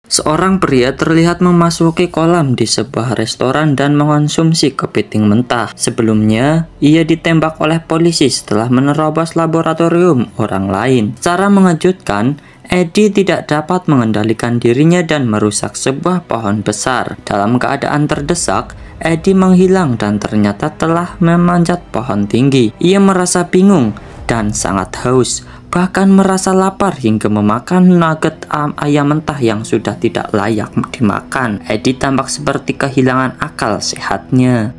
Seorang pria terlihat memasuki kolam di sebuah restoran dan mengonsumsi kepiting mentah. Sebelumnya, ia ditembak oleh polisi setelah menerobos laboratorium orang lain. Secara mengejutkan, Eddie tidak dapat mengendalikan dirinya dan merusak sebuah pohon besar. Dalam keadaan terdesak, Eddie menghilang dan ternyata telah memanjat pohon tinggi. Ia merasa bingung dan sangat haus, bahkan merasa lapar hingga memakan nugget ayam mentah yang sudah tidak layak dimakan. Eddie tampak seperti kehilangan akal sehatnya.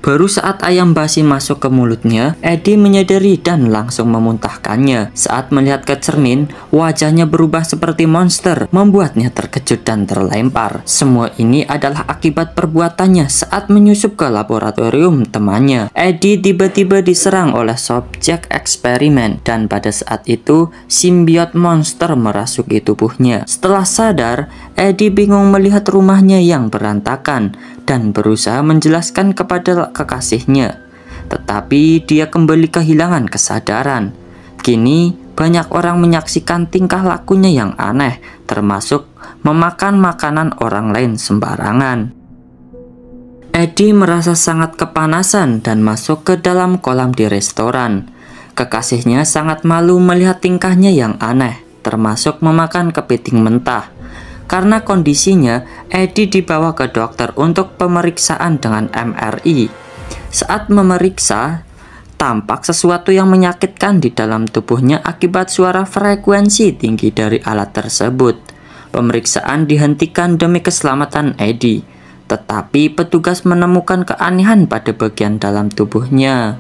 Baru saat ayam basi masuk ke mulutnya, Eddie menyadari dan langsung memuntahkannya. Saat melihat ke cermin, wajahnya berubah seperti monster, membuatnya terkejut dan terlempar. Semua ini adalah akibat perbuatannya saat menyusup ke laboratorium temannya. Eddie tiba-tiba diserang oleh subjek eksperimen, dan pada saat itu, simbiot monster merasuki tubuhnya. Setelah sadar, Eddie bingung melihat rumahnya yang berantakan dan berusaha menjelaskan kepada kekasihnya, tetapi dia kembali kehilangan kesadaran. Kini banyak orang menyaksikan tingkah lakunya yang aneh, termasuk memakan makanan orang lain sembarangan. Eddie merasa sangat kepanasan dan masuk ke dalam kolam di restoran. Kekasihnya sangat malu melihat tingkahnya yang aneh, termasuk memakan kepiting mentah. Karena kondisinya, Eddie dibawa ke dokter untuk pemeriksaan dengan MRI. Saat memeriksa, tampak sesuatu yang menyakitkan di dalam tubuhnya akibat suara frekuensi tinggi dari alat tersebut. Pemeriksaan dihentikan demi keselamatan Eddie, tetapi petugas menemukan keanehan pada bagian dalam tubuhnya.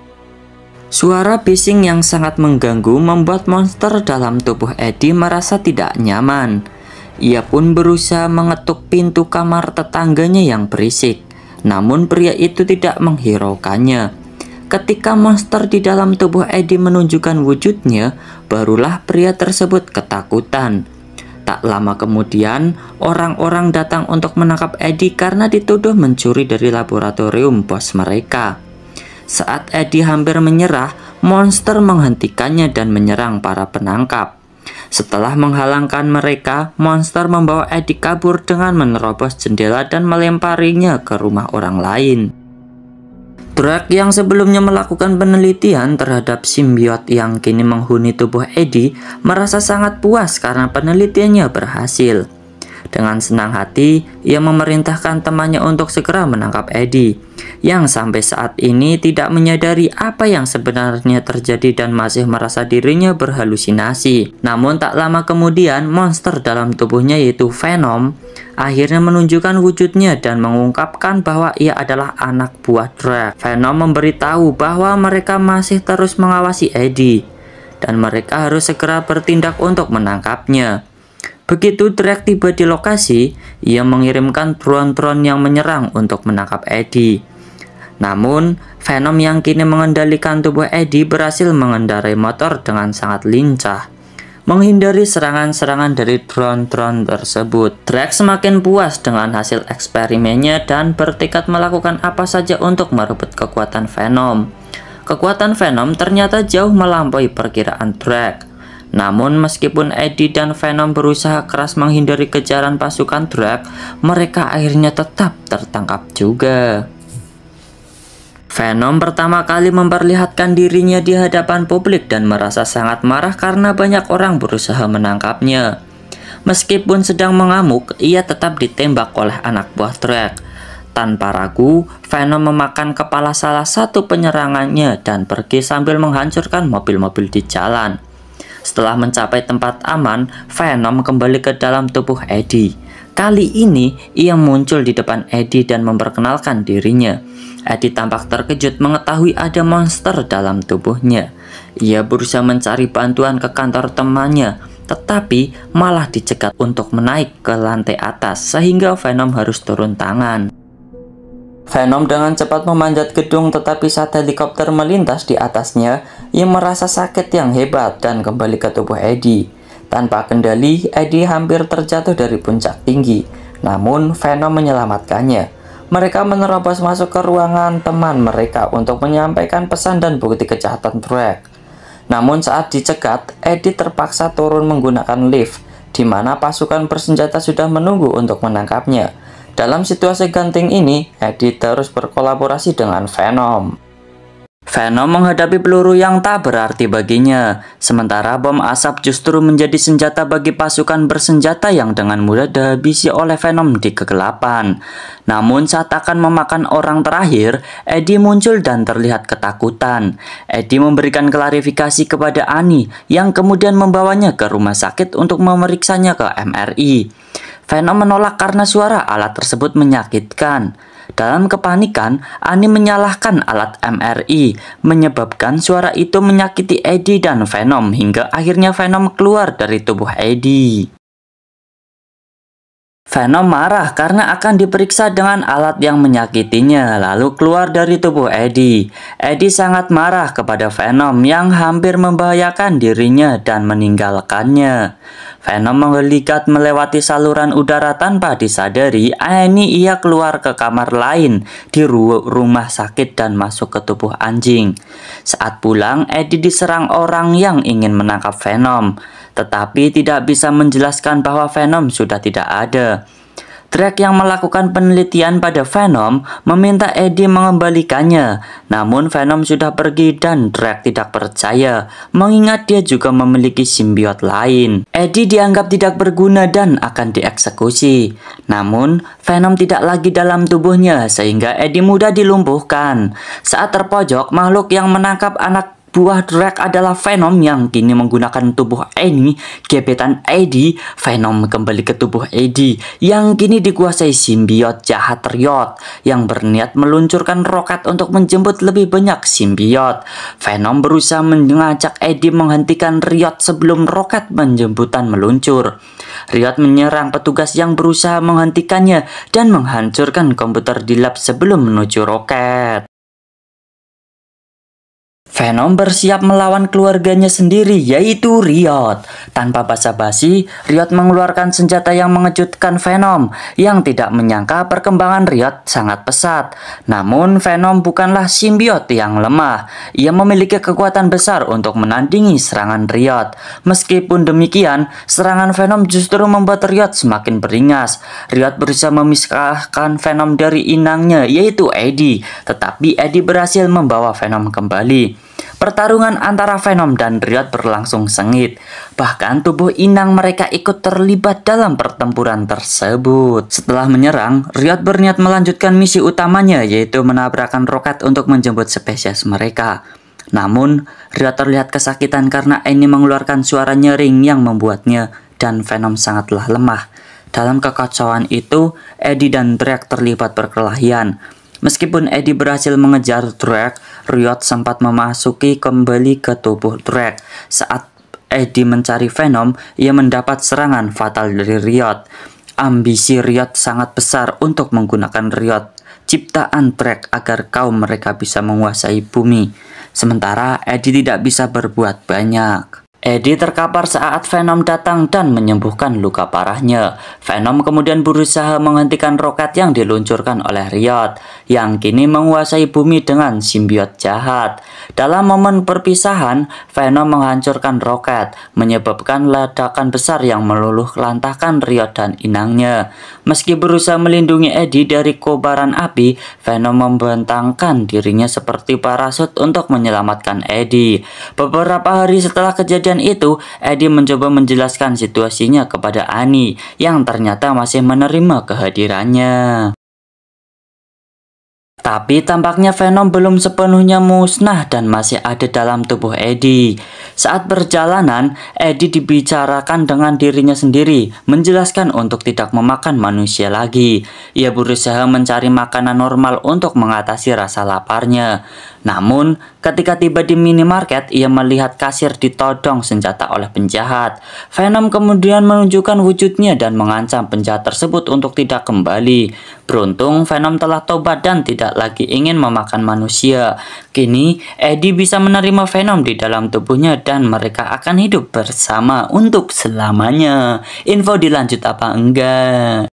Suara bising yang sangat mengganggu membuat monster dalam tubuh Eddie merasa tidak nyaman. Ia pun berusaha mengetuk pintu kamar tetangganya yang berisik, namun pria itu tidak menghiraukannya. Ketika monster di dalam tubuh Eddie menunjukkan wujudnya, barulah pria tersebut ketakutan. Tak lama kemudian, orang-orang datang untuk menangkap Eddie karena dituduh mencuri dari laboratorium bos mereka. Saat Eddie hampir menyerah, monster menghentikannya dan menyerang para penangkap. Setelah menghalangkan mereka, monster membawa Eddie kabur dengan menerobos jendela dan melemparinya ke rumah orang lain. Drake yang sebelumnya melakukan penelitian terhadap simbiot yang kini menghuni tubuh Eddie merasa sangat puas karena penelitiannya berhasil. Dengan senang hati, ia memerintahkan temannya untuk segera menangkap Eddie, yang sampai saat ini tidak menyadari apa yang sebenarnya terjadi dan masih merasa dirinya berhalusinasi. Namun tak lama kemudian, monster dalam tubuhnya yaitu Venom akhirnya menunjukkan wujudnya dan mengungkapkan bahwa ia adalah anak buah Drake. Venom memberitahu bahwa mereka masih terus mengawasi Eddie dan mereka harus segera bertindak untuk menangkapnya. Begitu Drake tiba di lokasi, ia mengirimkan drone-drone yang menyerang untuk menangkap Eddie. Namun, Venom yang kini mengendalikan tubuh Eddie berhasil mengendarai motor dengan sangat lincah, menghindari serangan-serangan dari drone-drone tersebut. Drake semakin puas dengan hasil eksperimennya dan bertekad melakukan apa saja untuk merebut kekuatan Venom. Kekuatan Venom ternyata jauh melampaui perkiraan Drake. Namun meskipun Eddie dan Venom berusaha keras menghindari kejaran pasukan Drake, mereka akhirnya tetap tertangkap juga. Venom pertama kali memperlihatkan dirinya di hadapan publik dan merasa sangat marah karena banyak orang berusaha menangkapnya. Meskipun sedang mengamuk, ia tetap ditembak oleh anak buah Drake. Tanpa ragu, Venom memakan kepala salah satu penyerangannya dan pergi sambil menghancurkan mobil-mobil di jalan. Setelah mencapai tempat aman, Venom kembali ke dalam tubuh Eddie. Kali ini, ia muncul di depan Eddie dan memperkenalkan dirinya. Eddie tampak terkejut mengetahui ada monster dalam tubuhnya. Ia berusaha mencari bantuan ke kantor temannya, tetapi malah dicegat untuk menaik ke lantai atas sehingga Venom harus turun tangan. Venom dengan cepat memanjat gedung, tetapi saat helikopter melintas di atasnya, ia merasa sakit yang hebat dan kembali ke tubuh Eddie. Tanpa kendali, Eddie hampir terjatuh dari puncak tinggi, namun Venom menyelamatkannya. Mereka menerobos masuk ke ruangan teman mereka untuk menyampaikan pesan dan bukti kejahatan Drake. Namun saat dicegat, Eddie terpaksa turun menggunakan lift di mana pasukan bersenjata sudah menunggu untuk menangkapnya. Dalam situasi genting ini, Eddie terus berkolaborasi dengan Venom. Venom menghadapi peluru yang tak berarti baginya, sementara bom asap justru menjadi senjata bagi pasukan bersenjata yang dengan mudah dihabisi oleh Venom di kegelapan. Namun saat akan memakan orang terakhir, Eddie muncul dan terlihat ketakutan. Eddie memberikan klarifikasi kepada Annie yang kemudian membawanya ke rumah sakit untuk memeriksanya ke MRI. Venom menolak karena suara alat tersebut menyakitkan. Dalam kepanikan, Annie menyalahkan alat MRI, menyebabkan suara itu menyakiti Eddie dan Venom hingga akhirnya Venom keluar dari tubuh Eddie. Venom marah karena akan diperiksa dengan alat yang menyakitinya, lalu keluar dari tubuh Eddie. Eddie sangat marah kepada Venom yang hampir membahayakan dirinya dan meninggalkannya. Venom menggeliat melewati saluran udara tanpa disadari. Ia keluar ke kamar lain di rumah sakit dan masuk ke tubuh anjing. Saat pulang, Eddie diserang orang yang ingin menangkap Venom, tetapi tidak bisa menjelaskan bahwa Venom sudah tidak ada. Drake yang melakukan penelitian pada Venom meminta Eddie mengembalikannya, namun Venom sudah pergi dan Drake tidak percaya, mengingat dia juga memiliki simbiot lain. Eddie dianggap tidak berguna dan akan dieksekusi. Namun, Venom tidak lagi dalam tubuhnya sehingga Eddie mudah dilumpuhkan. Saat terpojok, makhluk yang menangkap anak buah Drake adalah Venom yang kini menggunakan tubuh Annie. Gebetan Eddie, Venom kembali ke tubuh Eddie yang kini dikuasai simbiot jahat Riot yang berniat meluncurkan roket untuk menjemput lebih banyak simbiot. Venom berusaha mengajak Eddie menghentikan Riot sebelum roket menjemputan meluncur. Riot menyerang petugas yang berusaha menghentikannya dan menghancurkan komputer di lab sebelum menuju roket. Venom bersiap melawan keluarganya sendiri, yaitu Riot. Tanpa basa-basi, Riot mengeluarkan senjata yang mengejutkan Venom, yang tidak menyangka perkembangan Riot sangat pesat. Namun, Venom bukanlah simbiot yang lemah. Ia memiliki kekuatan besar untuk menandingi serangan Riot. Meskipun demikian, serangan Venom justru membuat Riot semakin beringas. Riot berusaha memisahkan Venom dari inangnya, yaitu Eddie. Tetapi Eddie berhasil membawa Venom kembali. Pertarungan antara Venom dan Riot berlangsung sengit. Bahkan tubuh inang mereka ikut terlibat dalam pertempuran tersebut. Setelah menyerang, Riot berniat melanjutkan misi utamanya, yaitu menabrakkan roket untuk menjemput spesies mereka. Namun, Riot terlihat kesakitan karena Annie mengeluarkan suara nyering yang membuatnya dan Venom sangatlah lemah. Dalam kekacauan itu, Eddie dan Drake terlibat perkelahian. Meskipun Eddie berhasil mengejar Drake, Riot sempat memasuki kembali ke tubuh Drake. Saat Eddie mencari Venom, ia mendapat serangan fatal dari Riot. Ambisi Riot sangat besar untuk menggunakan Riot, ciptaan Drake, agar kaum mereka bisa menguasai bumi. Sementara Eddie tidak bisa berbuat banyak. Eddie terkapar saat Venom datang dan menyembuhkan luka parahnya. Venom kemudian berusaha menghentikan roket yang diluncurkan oleh Riot, yang kini menguasai bumi dengan simbiot jahat. Dalam momen perpisahan, Venom menghancurkan roket, menyebabkan ledakan besar yang meluluhlantahkan Riot dan inangnya. Meski berusaha melindungi Eddie dari kobaran api, Venom membentangkan dirinya seperti parasut untuk menyelamatkan Eddie. Beberapa hari setelah kejadian itu, Eddie mencoba menjelaskan situasinya kepada Annie yang ternyata masih menerima kehadirannya. Tapi tampaknya Venom belum sepenuhnya musnah dan masih ada dalam tubuh Eddie. Saat perjalanan, Eddie dibicarakan dengan dirinya sendiri, menjelaskan untuk tidak memakan manusia lagi. Ia berusaha mencari makanan normal untuk mengatasi rasa laparnya. Namun, ketika tiba di minimarket, ia melihat kasir ditodong senjata oleh penjahat. Venom kemudian menunjukkan wujudnya dan mengancam penjahat tersebut untuk tidak kembali. Beruntung, Venom telah tobat dan tidak lagi ingin memakan manusia. Kini, Eddie bisa menerima Venom di dalam tubuhnya dan mereka akan hidup bersama untuk selamanya. Info dilanjut apa enggak?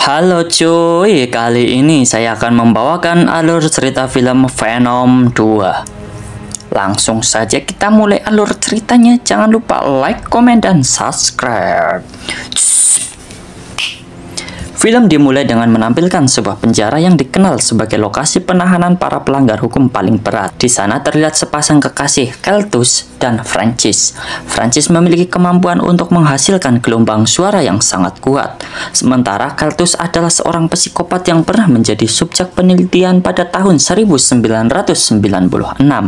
Halo cuy, kali ini saya akan membawakan alur cerita film Venom 2. Langsung saja kita mulai alur ceritanya. Jangan lupa like, komen, dan subscribe. Film dimulai dengan menampilkan sebuah penjara yang dikenal sebagai lokasi penahanan para pelanggar hukum paling berat. Di sana terlihat sepasang kekasih, Keltus dan Francis. Francis memiliki kemampuan untuk menghasilkan gelombang suara yang sangat kuat. Sementara Keltus adalah seorang psikopat yang pernah menjadi subjek penelitian pada tahun 1996.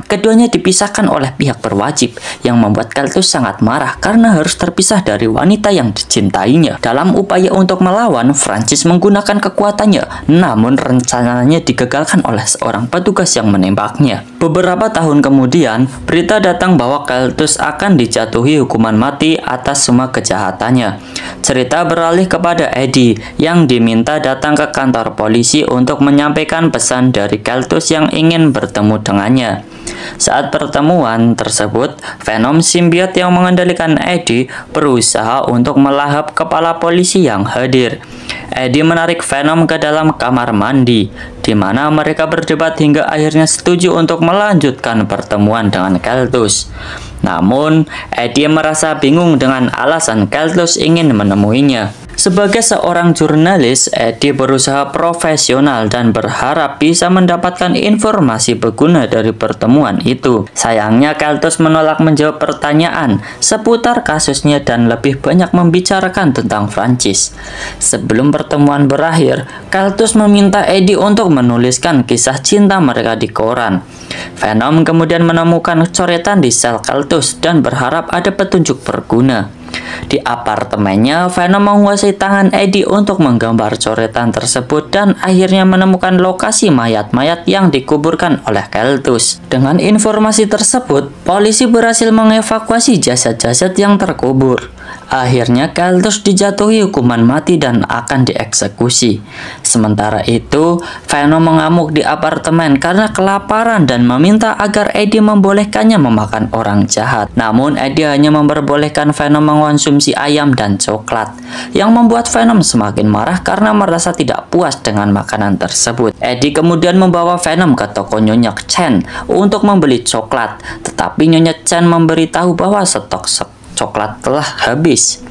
Keduanya dipisahkan oleh pihak berwajib yang membuat Keltus sangat marah karena harus terpisah dari wanita yang dicintainya. Dalam upaya untuk melawan, Francis menggunakan kekuatannya, namun rencananya digagalkan oleh seorang petugas yang menembaknya. Beberapa tahun kemudian, berita datang bahwa Keltus akan dijatuhi hukuman mati atas semua kejahatannya. Cerita beralih kepada Eddie yang diminta datang ke kantor polisi untuk menyampaikan pesan dari Keltus yang ingin bertemu dengannya. Saat pertemuan tersebut, Venom simbiot yang mengendalikan Eddie berusaha untuk melahap kepala polisi yang hadir. Eddie menarik Venom ke dalam kamar mandi, di mana mereka berdebat hingga akhirnya setuju untuk melanjutkan pertemuan dengan Keltus. Namun, Eddie merasa bingung dengan alasan Keltus ingin menemuinya. Sebagai seorang jurnalis, Eddie berusaha profesional dan berharap bisa mendapatkan informasi berguna dari pertemuan itu. Sayangnya, Keltus menolak menjawab pertanyaan seputar kasusnya dan lebih banyak membicarakan tentang Francis. Sebelum pertemuan berakhir, Keltus meminta Eddie untuk menuliskan kisah cinta mereka di koran. Venom kemudian menemukan coretan di sel Keltus dan berharap ada petunjuk berguna. Di apartemennya, Venom menguasai tangan Eddie untuk menggambar coretan tersebut dan akhirnya menemukan lokasi mayat-mayat yang dikuburkan oleh Keltus. Dengan informasi tersebut, polisi berhasil mengevakuasi jasad-jasad yang terkubur. Akhirnya Keltus dijatuhi hukuman mati dan akan dieksekusi. Sementara itu, Venom mengamuk di apartemen karena kelaparan dan meminta agar Eddie membolehkannya memakan orang jahat. Namun Eddie hanya memperbolehkan Venom mengonsumsi ayam dan coklat, yang membuat Venom semakin marah karena merasa tidak puas dengan makanan tersebut. Eddie kemudian membawa Venom ke toko Nyonya Chen untuk membeli coklat, tetapi Nyonya Chen memberitahu bahwa stok coklat telah habis.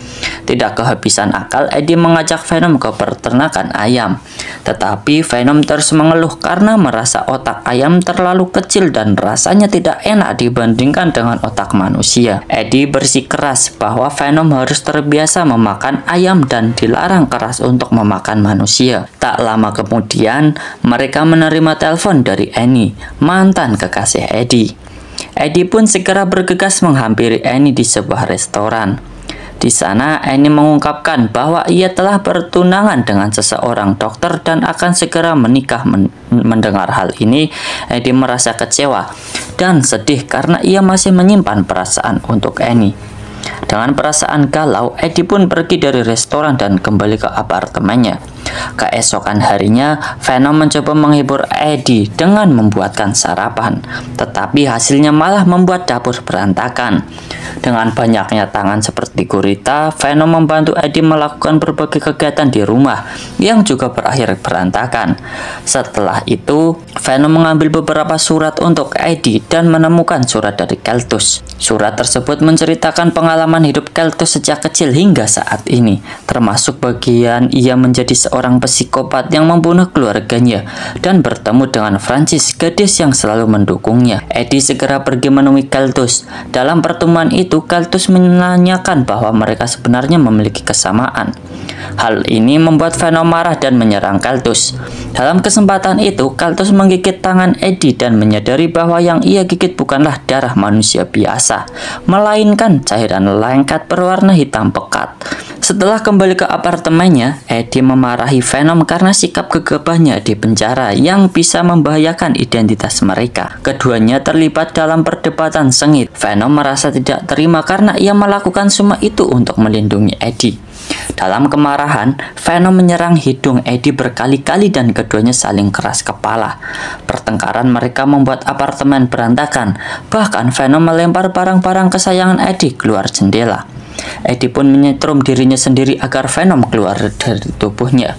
Tidak kehabisan akal, Eddie mengajak Venom ke peternakan ayam. Tetapi Venom terus mengeluh karena merasa otak ayam terlalu kecil dan rasanya tidak enak dibandingkan dengan otak manusia. Eddie bersikeras bahwa Venom harus terbiasa memakan ayam dan dilarang keras untuk memakan manusia. Tak lama kemudian, mereka menerima telepon dari Annie, mantan kekasih Eddie. Eddie pun segera bergegas menghampiri Annie di sebuah restoran. Di sana, Annie mengungkapkan bahwa ia telah bertunangan dengan seseorang dokter dan akan segera menikah. Mendengar hal ini, Eddie merasa kecewa dan sedih karena ia masih menyimpan perasaan untuk Annie. Dengan perasaan galau, Eddie pun pergi dari restoran dan kembali ke apartemennya. Keesokan harinya, Venom mencoba menghibur Eddie dengan membuatkan sarapan, tetapi hasilnya malah membuat dapur berantakan. Dengan banyaknya tangan seperti gurita, Venom membantu Eddie melakukan berbagai kegiatan di rumah yang juga berakhir berantakan. Setelah itu, Venom mengambil beberapa surat untuk Eddie dan menemukan surat dari Keltus. Surat tersebut menceritakan pengalaman hidup Keltus sejak kecil hingga saat ini, termasuk bagian ia menjadi seorang psikopat yang membunuh keluarganya dan bertemu dengan Francis, gadis yang selalu mendukungnya. Eddie segera pergi menemui Keltus. Dalam pertemuan itu, Keltus menanyakan bahwa mereka sebenarnya memiliki kesamaan. Hal ini membuat Venom marah dan menyerang Keltus. Dalam kesempatan itu, Keltus menggigit tangan Eddie dan menyadari bahwa yang ia gigit bukanlah darah manusia biasa, melainkan cairan lengket berwarna hitam pekat. Setelah kembali ke apartemennya, Eddie memarahi Venom karena sikap gegabahnya di penjara yang bisa membahayakan identitas mereka. Keduanya terlibat dalam perdebatan sengit. Venom merasa tidak terima karena ia melakukan semua itu untuk melindungi Eddie. Dalam kemarahan, Venom menyerang hidung Eddie berkali-kali dan keduanya saling keras kepala. Pertengkaran mereka membuat apartemen berantakan. Bahkan Venom melempar barang-barang kesayangan Eddie keluar jendela. Eddie pun menyetrum dirinya sendiri agar Venom keluar dari tubuhnya.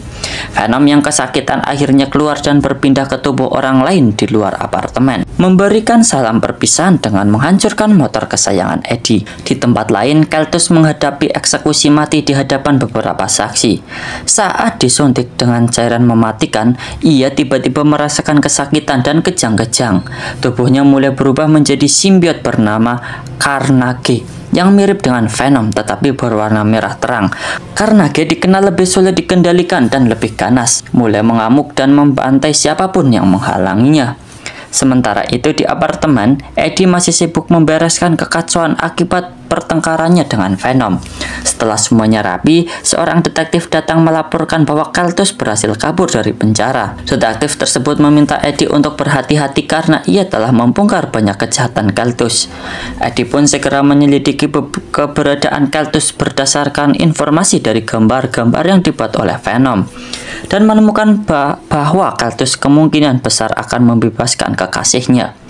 Venom yang kesakitan akhirnya keluar dan berpindah ke tubuh orang lain di luar apartemen, memberikan salam perpisahan dengan menghancurkan motor kesayangan Eddie. Di tempat lain, Keltus menghadapi eksekusi mati di hadapan beberapa saksi. Saat disuntik dengan cairan mematikan, ia tiba-tiba merasakan kesakitan dan kejang-kejang. Tubuhnya mulai berubah menjadi simbiot bernama Carnage yang mirip dengan Venom tetapi berwarna merah terang. Carnage dikenal lebih sulit dikendalikan dan lebih ganas, mulai mengamuk dan membantai siapapun yang menghalanginya. Sementara itu di apartemen, Eddie masih sibuk membereskan kekacauan akibat pertengkarannya dengan Venom. Setelah semuanya rapi, seorang detektif datang melaporkan bahwa Keltus berhasil kabur dari penjara. Detektif tersebut meminta Eddie untuk berhati-hati karena ia telah membongkar banyak kejahatan Keltus. Eddie pun segera menyelidiki keberadaan Keltus berdasarkan informasi dari gambar-gambar yang dibuat oleh Venom, dan menemukan bahwa Keltus kemungkinan besar akan membebaskan kekasihnya.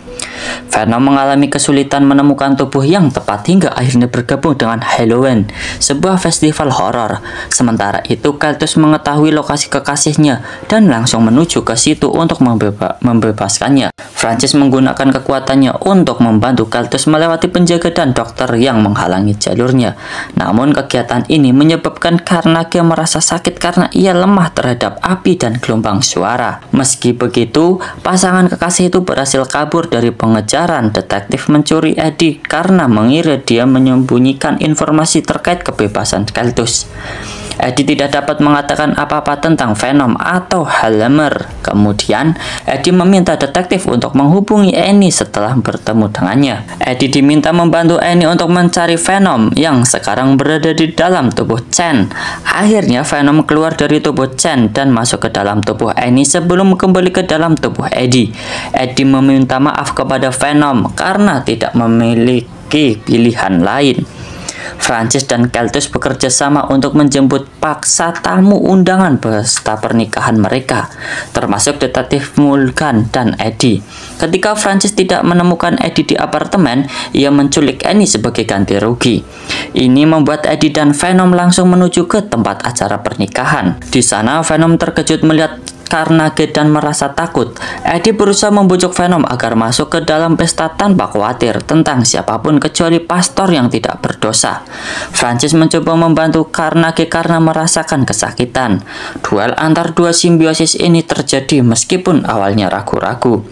Venom mengalami kesulitan menemukan tubuh yang tepat hingga akhirnya bergabung dengan Halloween, sebuah festival horor. Sementara itu, Keltus mengetahui lokasi kekasihnya dan langsung menuju ke situ untuk membebaskannya. Francis menggunakan kekuatannya untuk membantu Keltus melewati penjaga dan dokter yang menghalangi jalurnya. Namun kegiatan ini menyebabkan Carnage merasa sakit karena ia lemah terhadap api dan gelombang suara. Meski begitu, pasangan kekasih itu berhasil kabur dari pengejaran. Detektif mencuri Eddie karena mengira dia menyembunyikan informasi terkait kebebasan Keltus. Eddie tidak dapat mengatakan apa-apa tentang Venom atau Hallemer. Kemudian, Eddie meminta detektif untuk menghubungi Annie setelah bertemu dengannya. Eddie diminta membantu Annie untuk mencari Venom yang sekarang berada di dalam tubuh Chen. Akhirnya, Venom keluar dari tubuh Chen dan masuk ke dalam tubuh Annie sebelum kembali ke dalam tubuh Eddie. Eddie meminta maaf kepada Venom karena tidak memiliki pilihan lain. Francis dan Keltus bekerja sama untuk menjemput paksa tamu undangan pesta pernikahan mereka, termasuk detektif Mulgan dan Eddie. Ketika Francis tidak menemukan Eddie di apartemen, ia menculik Annie sebagai ganti rugi. Ini membuat Eddie dan Venom langsung menuju ke tempat acara pernikahan. Di sana, Venom terkejut melihat Carnage dan merasa takut. Eddie berusaha membujuk Venom agar masuk ke dalam pesta tanpa khawatir tentang siapapun kecuali pastor yang tidak berdosa. Francis mencoba membantu Carnage karena merasakan kesakitan. Duel antar dua simbiosis ini terjadi meskipun awalnya ragu-ragu.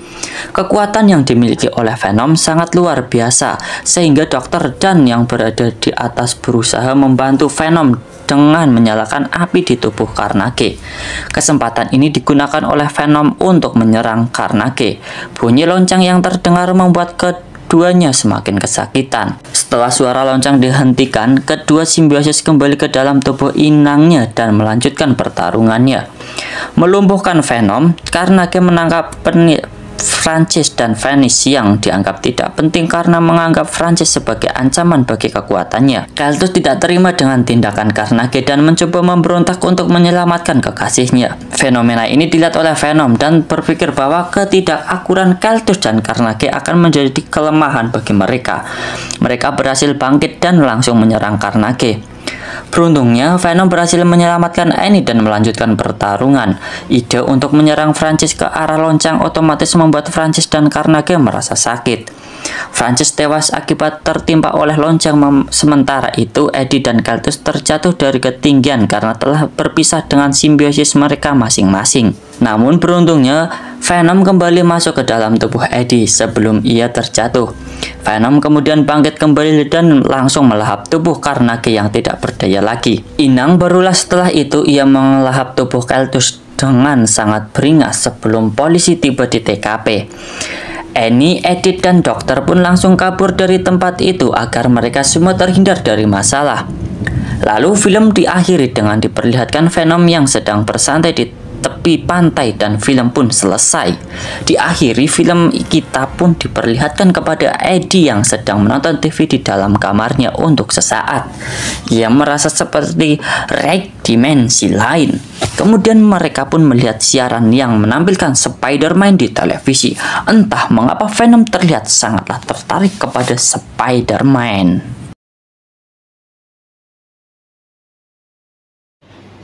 Kekuatan yang dimiliki oleh Venom sangat luar biasa, sehingga Dr. Dan yang berada di atas berusaha membantu Venom dengan menyalakan api di tubuh Carnage. Kesempatan ini digunakan oleh Venom untuk menyerang Carnage. Bunyi lonceng yang terdengar membuat keduanya semakin kesakitan. Setelah suara lonceng dihentikan, kedua simbiosis kembali ke dalam tubuh inangnya dan melanjutkan pertarungannya. Melumpuhkan Venom, Carnage menangkap Francis dan Venice yang dianggap tidak penting karena menganggap Francis sebagai ancaman bagi kekuatannya. Keltus tidak terima dengan tindakan Carnage dan mencoba memberontak untuk menyelamatkan kekasihnya. Fenomena ini dilihat oleh Venom dan berpikir bahwa ketidakakuran Keltus dan Carnage akan menjadi kelemahan bagi mereka. Mereka berhasil bangkit dan langsung menyerang Carnage. Beruntungnya, Venom berhasil menyelamatkan Annie dan melanjutkan pertarungan. Ide untuk menyerang Francis ke arah lonceng otomatis membuat Francis dan Carnage merasa sakit. Francis tewas akibat tertimpa oleh lonceng. Sementara itu, Eddie dan Keltus terjatuh dari ketinggian karena telah berpisah dengan simbiosis mereka masing-masing. Namun beruntungnya, Venom kembali masuk ke dalam tubuh Eddie sebelum ia terjatuh. Venom kemudian bangkit kembali dan langsung melahap tubuh Carnage yang tidak berdaya lagi. Inang barulah setelah itu ia melahap tubuh Keltus dengan sangat beringas sebelum polisi tiba di TKP. Annie, Eddie, dan dokter pun langsung kabur dari tempat itu agar mereka semua terhindar dari masalah. Lalu film diakhiri dengan diperlihatkan Venom yang sedang bersantai di tepi pantai dan film pun selesai. Diakhiri film kita pun diperlihatkan kepada Eddie yang sedang menonton TV di dalam kamarnya untuk sesaat. Ia merasa seperti rek dimensi lain. Kemudian mereka pun melihat siaran yang menampilkan Spider-Man di televisi. Entah mengapa Venom terlihat sangatlah tertarik kepada Spider-Man.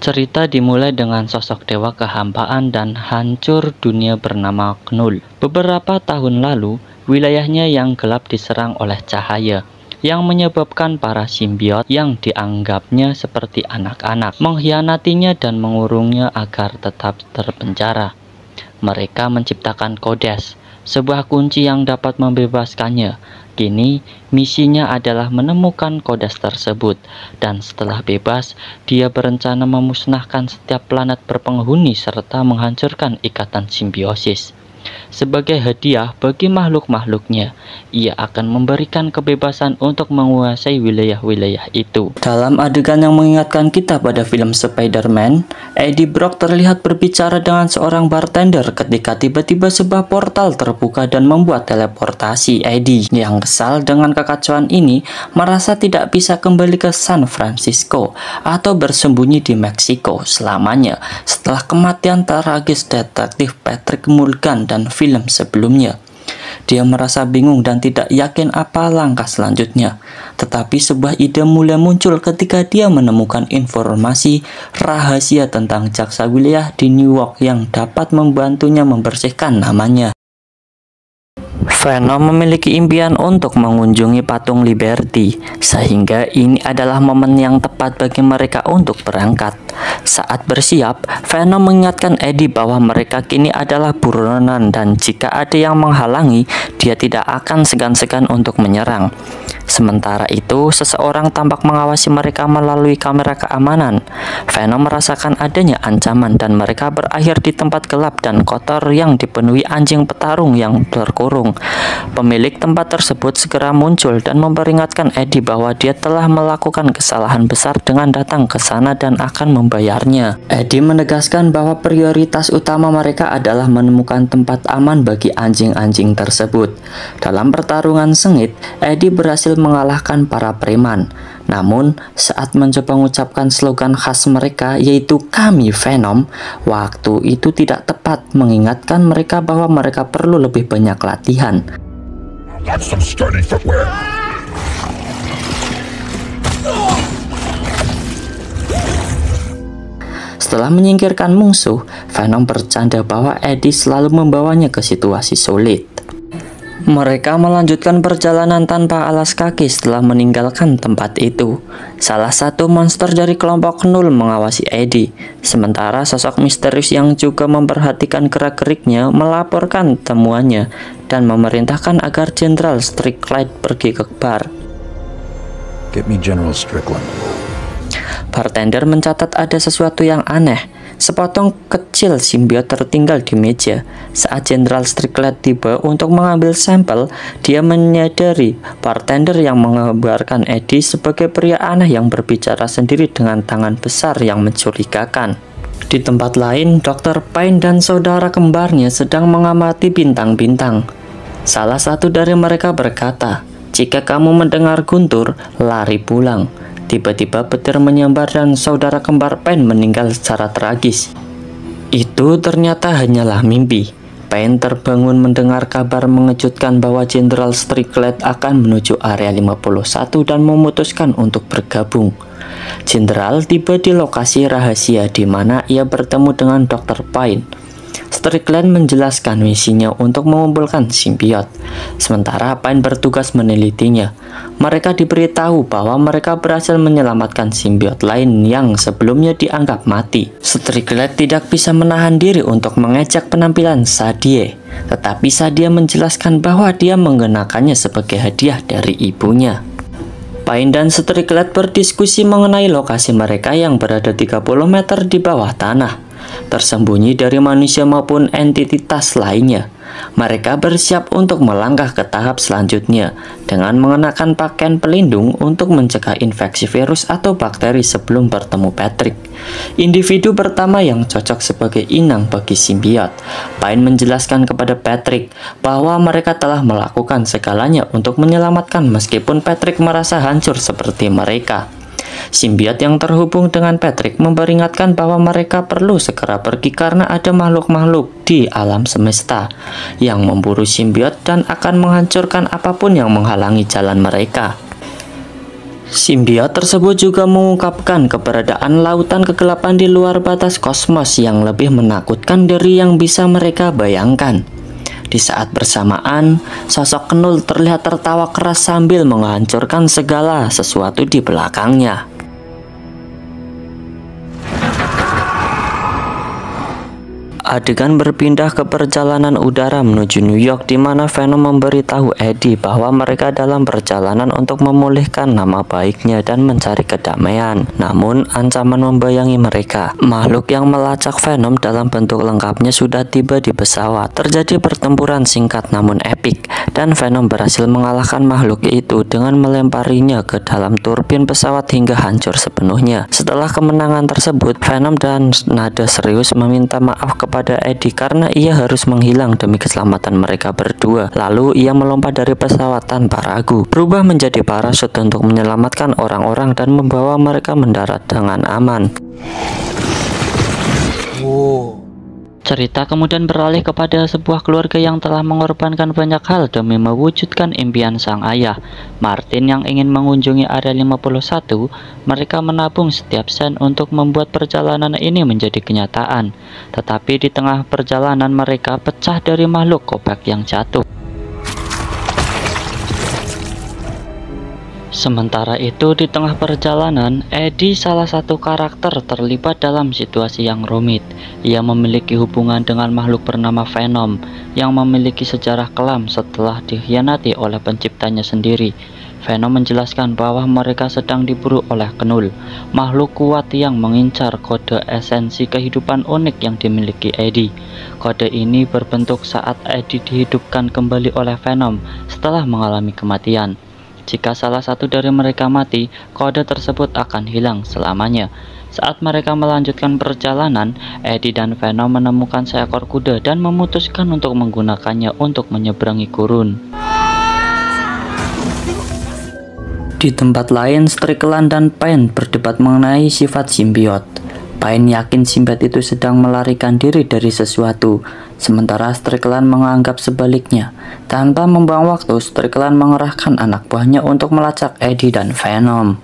Cerita dimulai dengan sosok dewa kehambaan dan hancur dunia bernama Knull. Beberapa tahun lalu, wilayahnya yang gelap diserang oleh cahaya, yang menyebabkan para simbiot yang dianggapnya seperti anak-anak mengkhianatinya dan mengurungnya agar tetap terpenjara. Mereka menciptakan Kodes, sebuah kunci yang dapat membebaskannya. Kini, misinya adalah menemukan Kodes tersebut, dan setelah bebas, dia berencana memusnahkan setiap planet berpenghuni serta menghancurkan ikatan simbiosis. Sebagai hadiah bagi makhluk-makhluknya, ia akan memberikan kebebasan untuk menguasai wilayah-wilayah itu. Dalam adegan yang mengingatkan kita pada film Spider-Man, Eddie Brock terlihat berbicara dengan seorang bartender ketika tiba-tiba sebuah portal terbuka dan membuat teleportasi. Eddie yang kesal dengan kekacauan ini merasa tidak bisa kembali ke San Francisco atau bersembunyi di Meksiko selamanya setelah kematian tragis detektif Patrick Mulligan dan film sebelumnya. Dia merasa bingung dan tidak yakin apa langkah selanjutnya. Tetapi sebuah ide mulai muncul ketika dia menemukan informasi rahasia tentang jaksa wilayah di New York yang dapat membantunya membersihkan namanya. Venom memiliki impian untuk mengunjungi patung Liberty, sehingga ini adalah momen yang tepat bagi mereka untuk berangkat. Saat bersiap, Venom mengingatkan Eddie bahwa mereka kini adalah buronan dan jika ada yang menghalangi, dia tidak akan segan-segan untuk menyerang. Sementara itu, seseorang tampak mengawasi mereka melalui kamera keamanan. Venom merasakan adanya ancaman dan mereka berakhir di tempat gelap dan kotor yang dipenuhi anjing petarung yang terkurung. Pemilik tempat tersebut segera muncul dan memperingatkan Eddie bahwa dia telah melakukan kesalahan besar dengan datang ke sana dan akan membayarnya. Eddie menegaskan bahwa prioritas utama mereka adalah menemukan tempat aman bagi anjing-anjing tersebut. Dalam pertarungan sengit, Eddie berhasil mengalahkan para preman. Namun, saat mencoba mengucapkan slogan khas mereka yaitu "Kami Venom", waktu itu tidak tepat mengingatkan mereka bahwa mereka perlu lebih banyak latihan. That's some sturdy footwear. Setelah menyingkirkan musuh, Venom bercanda bahwa Eddie selalu membawanya ke situasi sulit. Mereka melanjutkan perjalanan tanpa alas kaki setelah meninggalkan tempat itu. Salah satu monster dari kelompok Knull mengawasi Eddie, sementara sosok misterius yang juga memperhatikan gerak-geriknya melaporkan temuannya dan memerintahkan agar Jenderal Strickland pergi ke bar. Get me General Strickland. Bartender mencatat ada sesuatu yang aneh. Sepotong kecil simbiot tertinggal di meja. Saat Jenderal Strickland tiba untuk mengambil sampel, dia menyadari bartender yang mengabarkan Eddie sebagai pria aneh yang berbicara sendiri dengan tangan besar yang mencurigakan. Di tempat lain, Dr. Pine dan saudara kembarnya sedang mengamati bintang-bintang. Salah satu dari mereka berkata, "Jika kamu mendengar guntur, lari pulang." Tiba-tiba petir menyambar dan saudara kembar Pine meninggal secara tragis. Itu ternyata hanyalah mimpi. Pine terbangun mendengar kabar mengejutkan bahwa Jenderal Strickland akan menuju area 51 dan memutuskan untuk bergabung. Jenderal tiba di lokasi rahasia di mana ia bertemu dengan Dr. Pine. Strickland menjelaskan misinya untuk mengumpulkan simbiot, sementara Pine bertugas menelitinya. Mereka diberitahu bahwa mereka berhasil menyelamatkan simbiot lain yang sebelumnya dianggap mati. Strickland tidak bisa menahan diri untuk mengejek penampilan Sadie, tetapi Sadie menjelaskan bahwa dia mengenakannya sebagai hadiah dari ibunya. Pine dan Strickland berdiskusi mengenai lokasi mereka yang berada 30 meter di bawah tanah, tersembunyi dari manusia maupun entitas lainnya. Mereka bersiap untuk melangkah ke tahap selanjutnya dengan mengenakan pakaian pelindung untuk mencegah infeksi virus atau bakteri sebelum bertemu Patrick, individu pertama yang cocok sebagai inang bagi simbiot. Pine menjelaskan kepada Patrick bahwa mereka telah melakukan segalanya untuk menyelamatkan meskipun Patrick merasa hancur seperti mereka. Simbiot yang terhubung dengan Patrick memperingatkan bahwa mereka perlu segera pergi karena ada makhluk-makhluk di alam semesta yang memburu simbiot dan akan menghancurkan apapun yang menghalangi jalan mereka. Simbiot tersebut juga mengungkapkan keberadaan lautan kegelapan di luar batas kosmos yang lebih menakutkan dari yang bisa mereka bayangkan. Di saat bersamaan, sosok Knull terlihat tertawa keras sambil menghancurkan segala sesuatu di belakangnya. Adegan berpindah ke perjalanan udara menuju New York, di mana Venom memberitahu Eddie bahwa mereka dalam perjalanan untuk memulihkan nama baiknya dan mencari kedamaian. Namun, ancaman membayangi mereka. Makhluk yang melacak Venom dalam bentuk lengkapnya sudah tiba di pesawat. Terjadi pertempuran singkat namun epik, dan Venom berhasil mengalahkan makhluk itu dengan melemparinya ke dalam turbin pesawat hingga hancur sepenuhnya. Setelah kemenangan tersebut, Venom dan nada serius meminta maaf kepada Eddie karena ia harus menghilang demi keselamatan mereka berdua. Lalu ia melompat dari pesawat tanpa ragu, berubah menjadi parasut untuk menyelamatkan orang-orang dan membawa mereka mendarat dengan aman. Cerita kemudian beralih kepada sebuah keluarga yang telah mengorbankan banyak hal demi mewujudkan impian sang ayah, Martin, yang ingin mengunjungi Area 51. Mereka menabung setiap sen untuk membuat perjalanan ini menjadi kenyataan. Tetapi di tengah perjalanan mereka pecah dari makhluk Kobak yang jatuh. Sementara itu, di tengah perjalanan, Eddie, salah satu karakter, terlibat dalam situasi yang rumit. Ia memiliki hubungan dengan makhluk bernama Venom yang memiliki sejarah kelam setelah dikhianati oleh penciptanya sendiri. Venom menjelaskan bahwa mereka sedang diburu oleh Knull, makhluk kuat yang mengincar kode esensi kehidupan unik yang dimiliki Eddie. Kode ini berbentuk saat Eddie dihidupkan kembali oleh Venom setelah mengalami kematian. Jika salah satu dari mereka mati, kode tersebut akan hilang selamanya. Saat mereka melanjutkan perjalanan, Eddie dan Venom menemukan seekor kuda dan memutuskan untuk menggunakannya untuk menyeberangi gurun. Di tempat lain, Strickland dan Pain berdebat mengenai sifat simbiot. Pain yakin simbiot itu sedang melarikan diri dari sesuatu, sementara Strickland menganggap sebaliknya. Tanpa membuang waktu, Strickland mengerahkan anak buahnya untuk melacak Eddie dan Venom.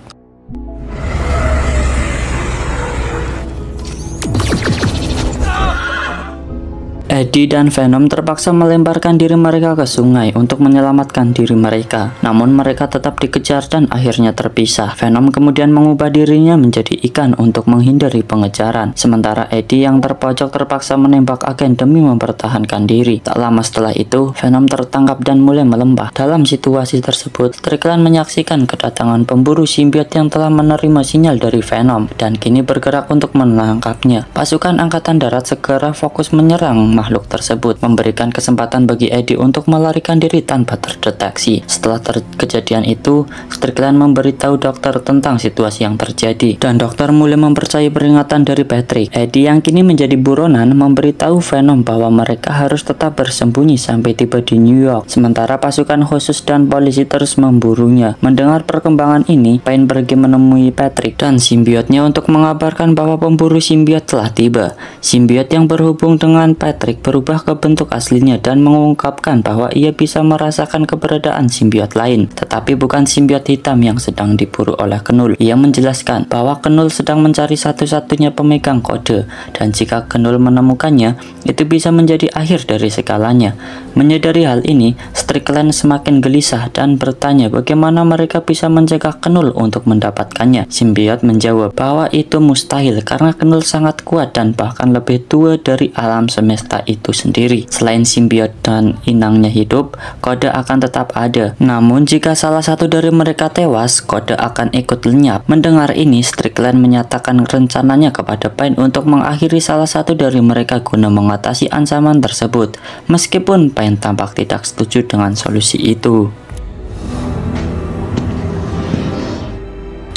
Eddie dan Venom terpaksa melemparkan diri mereka ke sungai untuk menyelamatkan diri mereka. Namun mereka tetap dikejar dan akhirnya terpisah. Venom kemudian mengubah dirinya menjadi ikan untuk menghindari pengejaran. Sementara Eddie yang terpojok terpaksa menembak agen demi mempertahankan diri. Tak lama setelah itu, Venom tertangkap dan mulai melembah. Dalam situasi tersebut, Strickland menyaksikan kedatangan pemburu simbiot yang telah menerima sinyal dari Venom dan kini bergerak untuk menangkapnya. Pasukan Angkatan Darat segera fokus menyerang makhluk tersebut, memberikan kesempatan bagi Eddie untuk melarikan diri tanpa terdeteksi. Setelah kejadian itu, Strickland memberitahu dokter tentang situasi yang terjadi, dan dokter mulai mempercayai peringatan dari Patrick. Eddie yang kini menjadi buronan memberitahu Venom bahwa mereka harus tetap bersembunyi sampai tiba di New York, sementara pasukan khusus dan polisi terus memburunya. Mendengar perkembangan ini, Pain pergi menemui Patrick dan simbiotnya untuk mengabarkan bahwa pemburu simbiot telah tiba. Simbiot yang berhubung dengan Patrick berubah ke bentuk aslinya dan mengungkapkan bahwa ia bisa merasakan keberadaan simbiot lain, tetapi bukan simbiot hitam yang sedang diburu oleh Knull. Ia menjelaskan bahwa Knull sedang mencari satu-satunya pemegang kode, dan jika Knull menemukannya, itu bisa menjadi akhir dari segalanya. Menyadari hal ini, Strickland semakin gelisah dan bertanya bagaimana mereka bisa mencegah Knull untuk mendapatkannya. Simbiot menjawab bahwa itu mustahil karena Knull sangat kuat dan bahkan lebih tua dari alam semesta itu sendiri. Selain simbiot dan inangnya hidup, kode akan tetap ada. Namun jika salah satu dari mereka tewas, kode akan ikut lenyap. Mendengar ini, Strickland menyatakan rencananya kepada Pain untuk mengakhiri salah satu dari mereka guna mengatasi ancaman tersebut. Meskipun Pain tampak tidak setuju dengan solusi itu.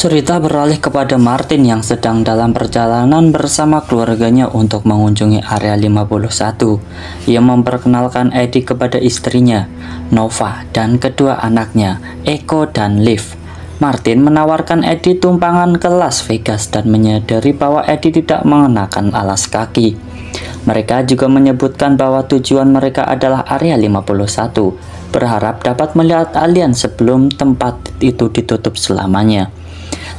Cerita beralih kepada Martin yang sedang dalam perjalanan bersama keluarganya untuk mengunjungi Area 51. Ia memperkenalkan Eddie kepada istrinya, Nova, dan kedua anaknya, Echo dan Liv. Martin menawarkan Eddie tumpangan ke Las Vegas dan menyadari bahwa Eddie tidak mengenakan alas kaki. Mereka juga menyebutkan bahwa tujuan mereka adalah Area 51, berharap dapat melihat alien sebelum tempat itu ditutup selamanya.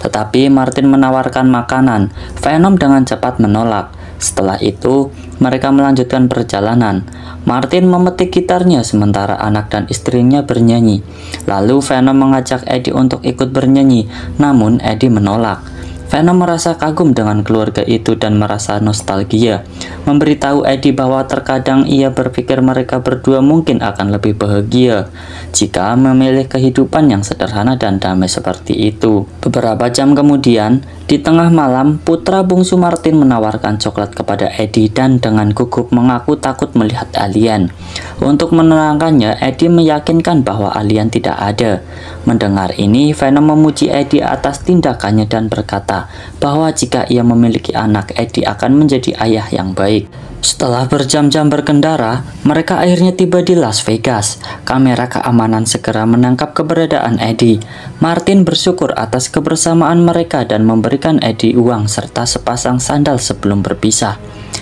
Tetapi Martin menawarkan makanan. Venom dengan cepat menolak. Setelah itu, mereka melanjutkan perjalanan. Martin memetik gitarnya sementara anak dan istrinya bernyanyi. Lalu Venom mengajak Eddie untuk ikut bernyanyi, namun Eddie menolak. Venom merasa kagum dengan keluarga itu dan merasa nostalgia. Memberitahu Eddie bahwa terkadang ia berpikir mereka berdua mungkin akan lebih bahagia jika memilih kehidupan yang sederhana dan damai seperti itu. Beberapa jam kemudian, di tengah malam, putra bungsu Martin menawarkan coklat kepada Eddie dan dengan gugup mengaku takut melihat alien. Untuk menenangkannya, Eddie meyakinkan bahwa alien tidak ada. Mendengar ini, Venom memuji Eddie atas tindakannya dan berkata bahwa jika ia memiliki anak, Eddie akan menjadi ayah yang baik. Setelah berjam-jam berkendara, mereka akhirnya tiba di Las Vegas. Kamera keamanan segera menangkap keberadaan Eddie. Martin bersyukur atas kebersamaan mereka dan memberikan Eddie uang serta sepasang sandal sebelum berpisah.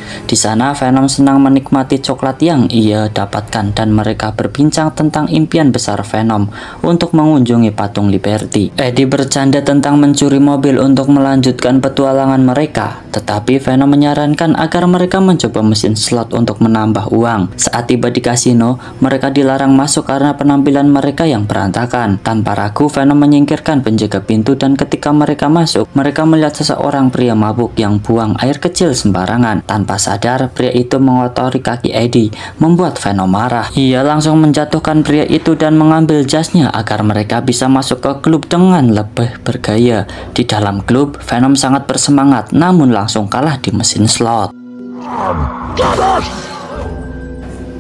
Di sana, Venom senang menikmati coklat yang ia dapatkan dan mereka berbincang tentang impian besar Venom untuk mengunjungi patung Liberty. Eddie bercanda tentang mencuri mobil untuk melanjutkan petualangan mereka, tetapi Venom menyarankan agar mereka mencoba mesin slot untuk menambah uang. Saat tiba di kasino, mereka dilarang masuk karena penampilan mereka yang berantakan. Tanpa ragu, Venom menyingkirkan penjaga pintu dan ketika mereka masuk, mereka melihat seseorang pria mabuk yang buang air kecil sembarangan. Tanpa sadar, pria itu mengotori kaki Eddie, membuat Venom marah. Ia langsung menjatuhkan pria itu dan mengambil jasnya agar mereka bisa masuk ke klub dengan lebih bergaya. Di dalam klub, Venom sangat bersemangat, namun langsung kalah di mesin slot.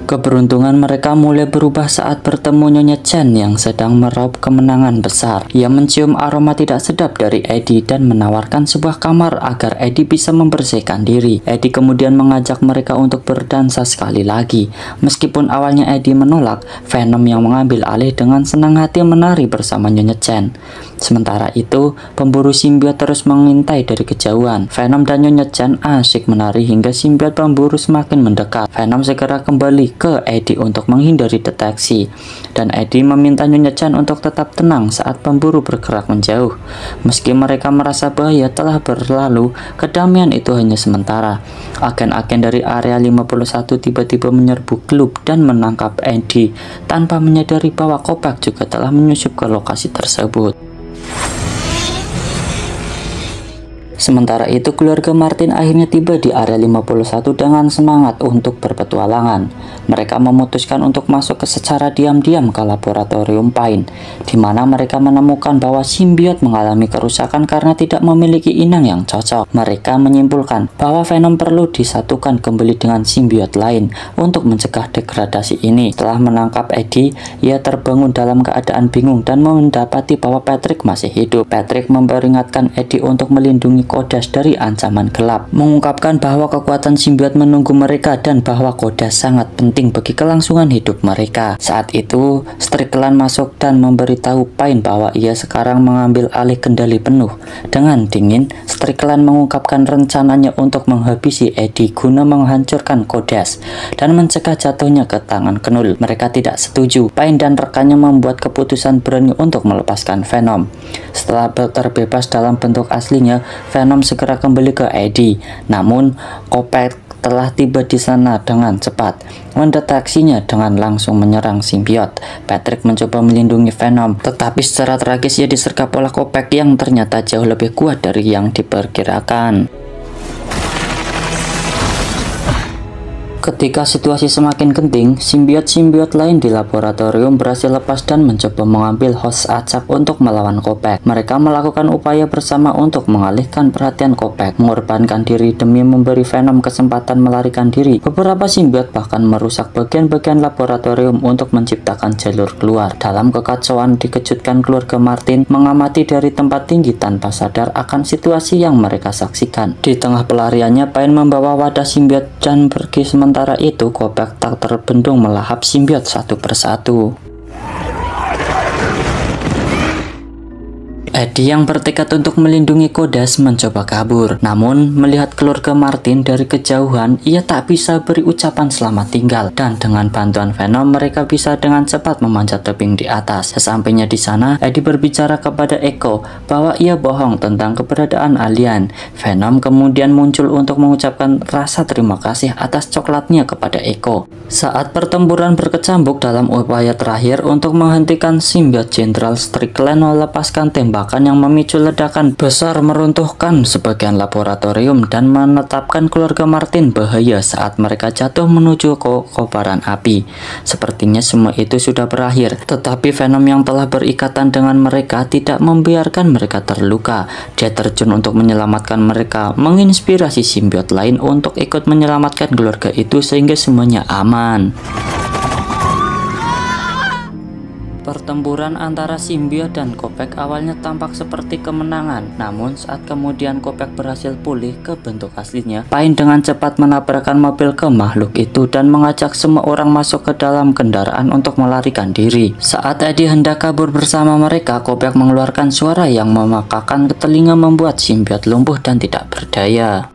Keberuntungan mereka mulai berubah saat bertemu Nyonya Chen yang sedang meraup kemenangan besar. Ia mencium aroma tidak sedap dari Eddie dan menawarkan sebuah kamar agar Eddie bisa membersihkan diri. Eddie kemudian mengajak mereka untuk berdansa sekali lagi. Meskipun awalnya Eddie menolak, Venom yang mengambil alih dengan senang hati menari bersama Nyonya Chen. Sementara itu, pemburu simbiot terus mengintai dari kejauhan. Venom dan Nyonya Chen asyik menari hingga simbiot pemburu semakin mendekat. Venom segera kembali ke Eddie untuk menghindari deteksi, dan Eddie meminta Nyonya Chen untuk tetap tenang saat pemburu bergerak menjauh. Meski mereka merasa bahaya telah berlalu, kedamaian itu hanya sementara. Agen-agen dari area 51 tiba-tiba menyerbu klub dan menangkap Eddie tanpa menyadari bahwa Kopek juga telah menyusup ke lokasi tersebut. Sementara itu, keluarga Martin akhirnya tiba di area 51 dengan semangat untuk berpetualangan. Mereka memutuskan untuk masuk secara diam-diam ke laboratorium Pine, di mana mereka menemukan bahwa simbiot mengalami kerusakan karena tidak memiliki inang yang cocok. Mereka menyimpulkan bahwa Venom perlu disatukan kembali dengan simbiot lain untuk mencegah degradasi ini. Setelah menangkap Eddie, ia terbangun dalam keadaan bingung dan mendapati bahwa Patrick masih hidup. Patrick memperingatkan Eddie untuk melindungi Kodas dari ancaman gelap, mengungkapkan bahwa kekuatan simbiot menunggu mereka dan bahwa Kodas sangat penting bagi kelangsungan hidup mereka. Saat itu, Strickland masuk dan memberitahu Pine bahwa ia sekarang mengambil alih kendali penuh. Dengan dingin, Strickland mengungkapkan rencananya untuk menghabisi Eddie guna menghancurkan Kodas dan mencegah jatuhnya ke tangan Knull. Mereka tidak setuju. Pine dan rekannya membuat keputusan berani untuk melepaskan Venom. Setelah terbebas dalam bentuk aslinya, Venom segera kembali ke Eddie. Namun, Kopek telah tiba di sana dengan cepat, mendeteksinya dengan langsung menyerang simbiot. Patrick mencoba melindungi Venom, tetapi secara tragis ia disergap oleh Kopek yang ternyata jauh lebih kuat dari yang diperkirakan. Ketika situasi semakin genting, simbiot-simbiot lain di laboratorium berhasil lepas dan mencoba mengambil host acak untuk melawan Kopek. Mereka melakukan upaya bersama untuk mengalihkan perhatian Kopek, mengorbankan diri demi memberi Venom kesempatan melarikan diri. Beberapa simbiot bahkan merusak bagian-bagian laboratorium untuk menciptakan jalur keluar. Dalam kekacauan, dikejutkan keluarga Martin mengamati dari tempat tinggi tanpa sadar akan situasi yang mereka saksikan. Di tengah pelariannya, Pine membawa wadah simbiot dan pergi. Sementara itu, Kopek tak terbendung melahap simbiot satu persatu. Eddie yang bertekad untuk melindungi Kodas mencoba kabur. Namun, melihat keluarga Martin dari kejauhan, ia tak bisa beri ucapan selamat tinggal. Dan dengan bantuan Venom, mereka bisa dengan cepat memanjat tebing di atas. Sesampainya di sana, Eddie berbicara kepada Echo bahwa ia bohong tentang keberadaan alien. Venom kemudian muncul untuk mengucapkan rasa terima kasih atas coklatnya kepada Echo. Saat pertempuran berkecambuk dalam upaya terakhir untuk menghentikan simbiot Jenderal Strickland melepaskan tembakan yang memicu ledakan besar meruntuhkan sebagian laboratorium dan menetapkan keluarga Martin bahaya saat mereka jatuh menuju ke kobaran api. Sepertinya semua itu sudah berakhir, tetapi Venom yang telah berikatan dengan mereka tidak membiarkan mereka terluka. Dia terjun untuk menyelamatkan mereka, menginspirasi simbiot lain untuk ikut menyelamatkan keluarga itu sehingga semuanya aman. Pertempuran antara simbiot dan Kopek awalnya tampak seperti kemenangan, namun saat kemudian Kopek berhasil pulih ke bentuk aslinya, Pain dengan cepat menabrakkan mobil ke makhluk itu dan mengajak semua orang masuk ke dalam kendaraan untuk melarikan diri. Saat Eddie hendak kabur bersama mereka, Kopek mengeluarkan suara yang memekakan ke telinga membuat simbiot lumpuh dan tidak berdaya.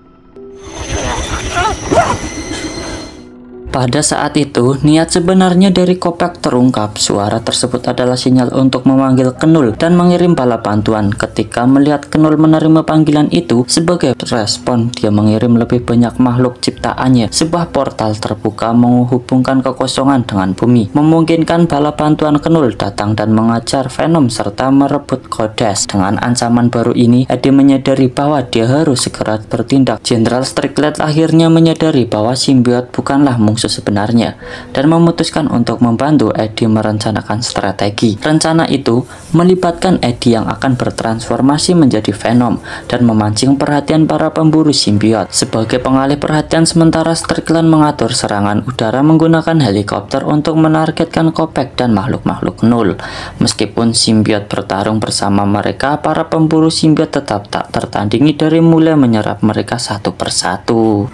Pada saat itu, niat sebenarnya dari Kopek terungkap. Suara tersebut adalah sinyal untuk memanggil Knull dan mengirim bala bantuan. Ketika melihat Knull menerima panggilan itu, sebagai respon, dia mengirim lebih banyak makhluk ciptaannya. Sebuah portal terbuka menghubungkan kekosongan dengan bumi, memungkinkan bala bantuan Knull datang dan mengajar Venom serta merebut Kodas. Dengan ancaman baru ini, Eddie menyadari bahwa dia harus segera bertindak. Jenderal Strickland akhirnya menyadari bahwa simbiot bukanlah musuh sebenarnya dan memutuskan untuk membantu Eddie merencanakan strategi. Rencana itu melibatkan Eddie yang akan bertransformasi menjadi Venom dan memancing perhatian para pemburu simbiot. Sebagai pengalih perhatian sementara, Strickland mengatur serangan udara menggunakan helikopter untuk menargetkan Kopek dan makhluk-makhluk Knull. Meskipun simbiot bertarung bersama mereka, para pemburu simbiot tetap tak tertandingi dari mulai menyerap mereka satu persatu.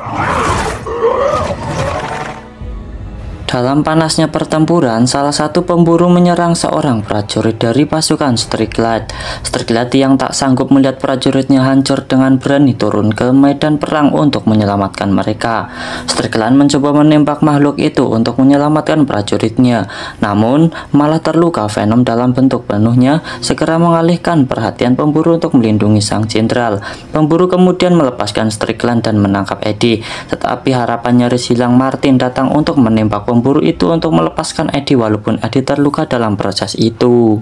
Dalam panasnya pertempuran, salah satu pemburu menyerang seorang prajurit dari pasukan Strickland. Strickland yang tak sanggup melihat prajuritnya hancur dengan berani turun ke medan perang untuk menyelamatkan mereka. Strickland mencoba menembak makhluk itu untuk menyelamatkan prajuritnya, namun malah terluka. Venom dalam bentuk penuhnya segera mengalihkan perhatian pemburu untuk melindungi sang jenderal. Pemburu kemudian melepaskan Strickland dan menangkap Eddie, tetapi harapan nyaris hilang. Martin datang untuk menembak pemburu itu untuk melepaskan Eddie walaupun Eddie terluka dalam proses itu.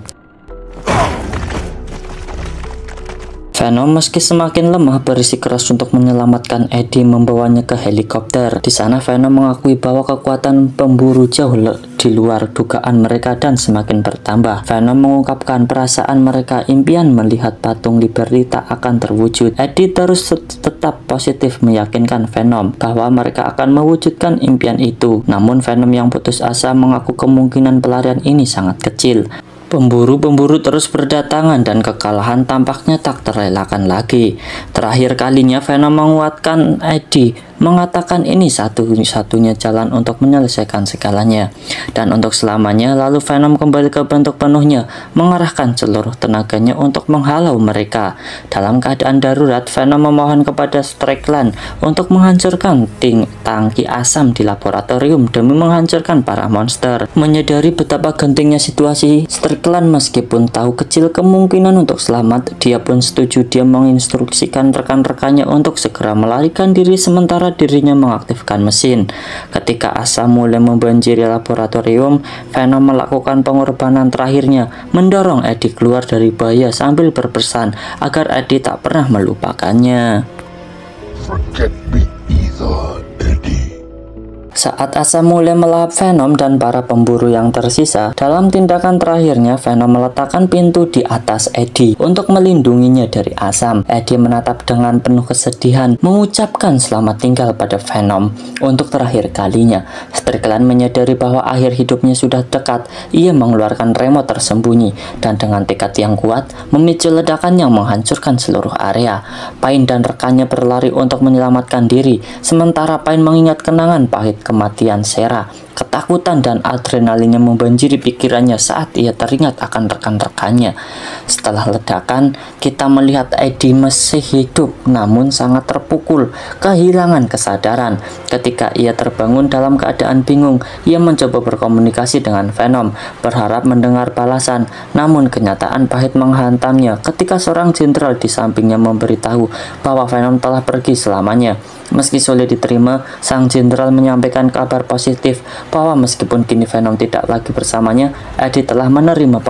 Venom meski semakin lemah bersikeras untuk menyelamatkan Eddie, membawanya ke helikopter. Di sana Venom mengakui bahwa kekuatan pemburu jauh di luar dugaan mereka dan semakin bertambah. Venom mengungkapkan perasaan mereka, impian melihat patung Liberty tak akan terwujud. Eddie terus tetap positif meyakinkan Venom bahwa mereka akan mewujudkan impian itu. Namun Venom yang putus asa mengaku kemungkinan pelarian ini sangat kecil. Pemburu-pemburu terus berdatangan dan kekalahan tampaknya tak terelakkan lagi. Terakhir kalinya Venom menguatkan Eddie, mengatakan ini satu-satunya jalan untuk menyelesaikan segalanya dan untuk selamanya. Lalu Venom kembali ke bentuk penuhnya, mengerahkan seluruh tenaganya untuk menghalau mereka. Dalam keadaan darurat, Venom memohon kepada Strickland untuk menghancurkan tangki asam di laboratorium demi menghancurkan para monster. Menyadari betapa gentingnya situasi, Strickland meskipun tahu kecil kemungkinan untuk selamat, dia pun setuju. Dia menginstruksikan rekan-rekannya untuk segera melarikan diri sementara dirinya mengaktifkan mesin. Ketika asam mulai membanjiri laboratorium, Venom melakukan pengorbanan terakhirnya, mendorong Eddie keluar dari bahaya sambil berpesan agar Eddie tak pernah melupakannya. Forget me either, Eddie. Saat asam mulai melahap Venom dan para pemburu yang tersisa, dalam tindakan terakhirnya Venom meletakkan pintu di atas Eddie untuk melindunginya dari asam. Eddie menatap dengan penuh kesedihan, mengucapkan selamat tinggal pada Venom untuk terakhir kalinya. Strickland menyadari bahwa akhir hidupnya sudah dekat. Ia mengeluarkan remote tersembunyi dan dengan tekad yang kuat memicu ledakan yang menghancurkan seluruh area. Pain dan rekannya berlari untuk menyelamatkan diri, sementara Pain mengingat kenangan pahit kematian Sarah. Ketakutan dan adrenalinnya membanjiri pikirannya saat ia teringat akan rekan-rekannya. Setelah ledakan, kita melihat Eddie masih hidup namun sangat terpukul, kehilangan kesadaran. Ketika ia terbangun dalam keadaan bingung, ia mencoba berkomunikasi dengan Venom, berharap mendengar balasan. Namun kenyataan pahit menghantamnya ketika seorang jenderal di sampingnya memberitahu bahwa Venom telah pergi selamanya. Meski sulit diterima, sang jenderal menyampaikan kabar positif bahwa meskipun kini Venom tidak lagi bersamanya, Eddie telah menerima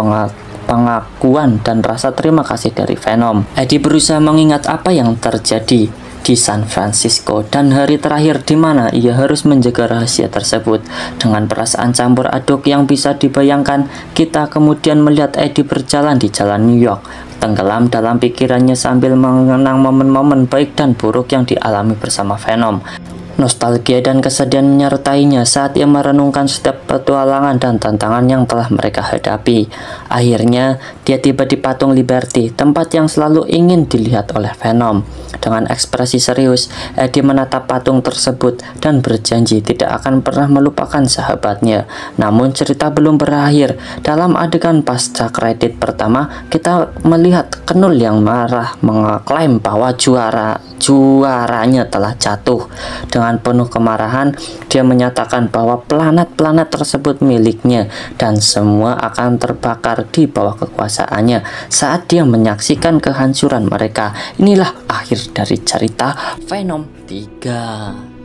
pengakuan dan rasa terima kasih dari Venom. Eddie berusaha mengingat apa yang terjadi di San Francisco dan hari terakhir di mana ia harus menjaga rahasia tersebut. Dengan perasaan campur aduk yang bisa dibayangkan, kita kemudian melihat Eddie berjalan di jalan New York, tenggelam dalam pikirannya sambil mengenang momen-momen baik dan buruk yang dialami bersama Venom. Nostalgia dan kesedihan menyertainya saat ia merenungkan setiap petualangan dan tantangan yang telah mereka hadapi. Akhirnya, dia tiba di patung Liberty, tempat yang selalu ingin dilihat oleh Venom. Dengan ekspresi serius, Eddie menatap patung tersebut dan berjanji tidak akan pernah melupakan sahabatnya. Namun cerita belum berakhir. Dalam adegan pasca kredit pertama, kita melihat Knull yang marah mengklaim bahwa juaranya telah jatuh. Dengan penuh kemarahan, dia menyatakan bahwa planet-planet tersebut miliknya dan semua akan terbakar di bawah kekuasaannya saat dia menyaksikan kehancuran mereka. Inilah akhir dari cerita Venom 3.